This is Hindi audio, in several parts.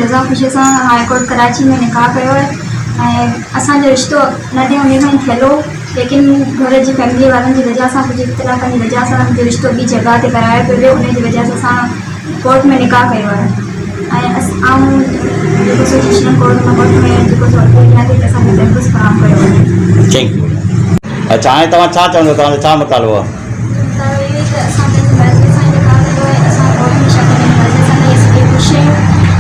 रज़ा ख़ुशी से हाई कोर्ट कराची में निकाह कयो है। असांजो रिश्तो नंढे हूंदे खां ई थियलो, लेकिन घर जी फैमिली वारनि जी वजह सां, कुझु इख़्तिलाफ़नि जी वजह सां मुंहिंजो रिश्तो ॿी जॻह ते करायो पियो वियो। उन जी वजह सां असां कोर्ट में निकाह कयो आहे ऐं आऊं जेको सजेशन कोर्ट मां कोर्ट में जेको सॉल्व ॾियां थी त असांखे पेपर्स फराहम कयो वञे। Thank you. अच्छा, हाणे तव्हां छा चवंदो, तव्हांजो छा मतालो आहे? त इहे त असां पंहिंजे मर्ज़ी सां निकाह कयो आहे। असां कोर्ट में शक पंहिंजी मर्ज़ी सां इहे सॼी ख़ुशि आहियूं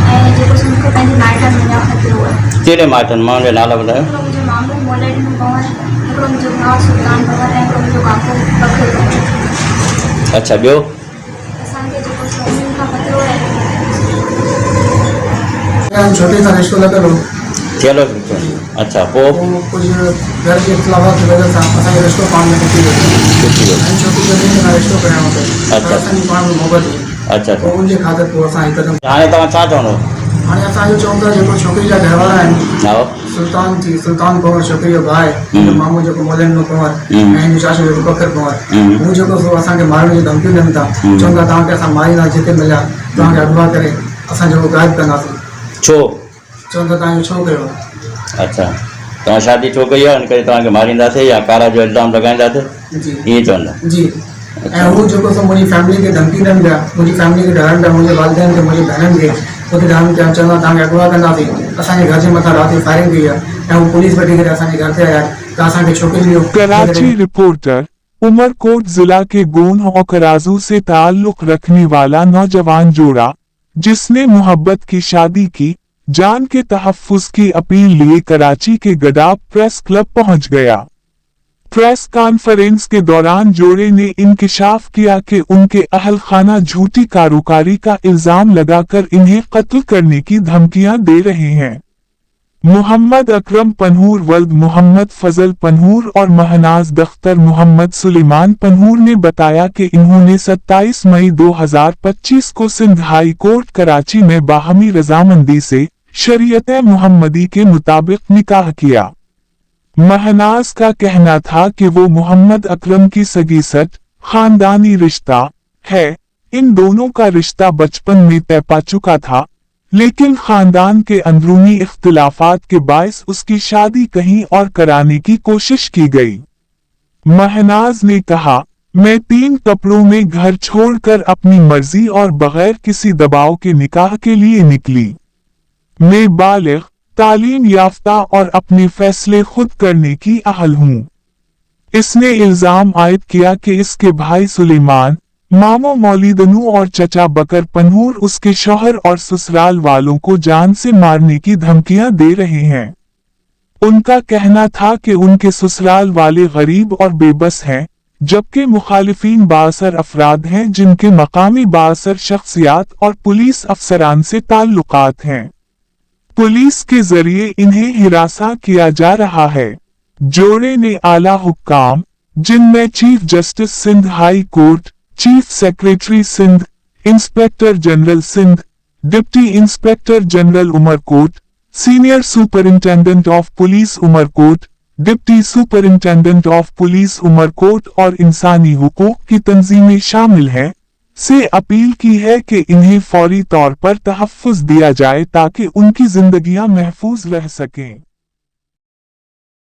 ऐं जेको मूंखे पंहिंजे माइटनि में अञा खतिरो आहे। कहिड़े माइटनि? मां उनजा नाला ॿुधायो। हिकिड़ो मुंहिंजो मामू मोलेट पवन, हिकिड़ो मुंहिंजो भाउ सुल्तान पवन ऐं हिकिड़ो मुंहिंजो काको बखर पवन। अच्छा, ॿियो? असांखे जेको सभिनीनि खां खतिरो आहे छोटे सां रिश्तो लॻल हो थियलो। अच्छा, पोइ कुझु घर जे इख़्तिलाफ़ात जी वजह सां असांजो रिश्तो पाण में टुटी वियो ऐं छोकिरी जो सां रिश्तो करिणो पियो। अच्छा, असांजी पाण में मोहबत हुई। अच्छा, पोइ उनजे ख़ातिर पोइ असां हिकदमि हाणे तव्हां छा चवंदो? हाणे असांजो चऊं था जेको छोकिरी जा घर वारा आहिनि, हा, सुल्तान पवर छोकिरी जो भाउ आहे, मुंहिंजो मामू जेको मोलेंडो पवर ऐं हिनजो चाचो जेको बखर पवर, हू जेको सो असांखे मारण जी धमकियूं ॾियनि था, चवनि था तव्हांखे असां मारींदा, जिते मिलिया तव्हांखे अगवा करे असां जेको गाइब कंदासीं। छो? चवनि था तव्हांजो छो कयो? अच्छा, तव्हां शादी छो कई आहे? इन करे तव्हांखे मारींदासीं या कारा जो इल्ज़ाम लॻाईंदासीं, जी ईअं चवंदा? जी। ऐं हू जेको सो मुंहिंजी फैमिली खे धमकी ॾियनि पिया, मुंहिंजी फैमिली खे डराइनि पिया, मुंहिंजे वालिदैन खे, मुंहिंजी भेनरुनि खे उते ॾियनि पिया, चवंदा तव्हांखे अगवा कंदासीं। असांजे घर जे मथां राति फायरिंग कई आहे ऐं हू पुलिस वठी करे असांजे घर ते आया त असांखे छोकिरी जो। कराची रिपोर्टर। उमरकोट जिला के गोन और कराजू से ताल्लुक रखने वाला नौजवान जोड़ा, जिसने मोहब्बत की शादी की, जान के तहफ़्फ़ुज़ की अपील लिए कराची के गडाब प्रेस क्लब पहुंच गया। प्रेस कॉन्फ्रेंस के दौरान जोड़े ने इंकिशाफ किया कि उनके अहल खाना झूठी कारोबारी का इल्जाम लगाकर इन्हें कत्ल करने की धमकियां दे रहे हैं। मोहम्मद अकरम पन्हूर वल्द मोहम्मद फजल पन्हूर और महनाज दख्तर मोहम्मद सुलेमान पन्हूर ने बताया कि इन्होंने 27 मई 2025 को सिंध हाई कोर्ट कराची में बाहमी रजामंदी से शरीयत मोहम्मदी के मुताबिक निकाह किया। महनाज का कहना था कि वो मोहम्मद अकरम की सगी सट खानदानी रिश्ता है। इन दोनों का रिश्ता बचपन में तय पा चुका था, लेकिन खानदान के अंदरूनी इख्तिलाफात के बायस उसकी शादी कहीं और कराने की कोशिश की गई। महनाज ने कहा, मैं 3 कपड़ों में घर छोड़कर अपनी मर्जी और बगैर किसी दबाव के निकाह के लिए निकली। मैं बालिग, तालीम याफ्ता और अपने फैसले खुद करने की अहल हूँ। इसने इल्जाम आयद किया कि इसके भाई सुलेमान, मामो मौलीदनू और चचा बकर पन्हूर उसके शौहर और ससुराल वालों को जान से मारने की धमकियां दे रहे हैं। उनका कहना था कि उनके ससुराल वाले गरीब और बेबस हैं, जबकि मुखालिफिन बाअसर अफराद हैं जिनके मकामी बाअसर शख्सियात और पुलिस अफसरान से ताल्लुकात हैं। पुलिस के जरिए इन्हें हिरासा किया जा रहा है। जोड़े ने आला हुक्काम, जिनमें chief justice Sindh high court, chief secretary Sindh, inspector general Sindh, deputy inspector general Umerkot, senior superintendent of police Umerkot, deputy superintendent of police Umerkot और इंसानी हुकूक की तंजीमें शामिल हैं, से अपील की है कि इन्हें फौरी तौर पर तहफ़्फ़ुज़ दिया जाए ताकि उनकी जिंदगियां महफूज रह सकें।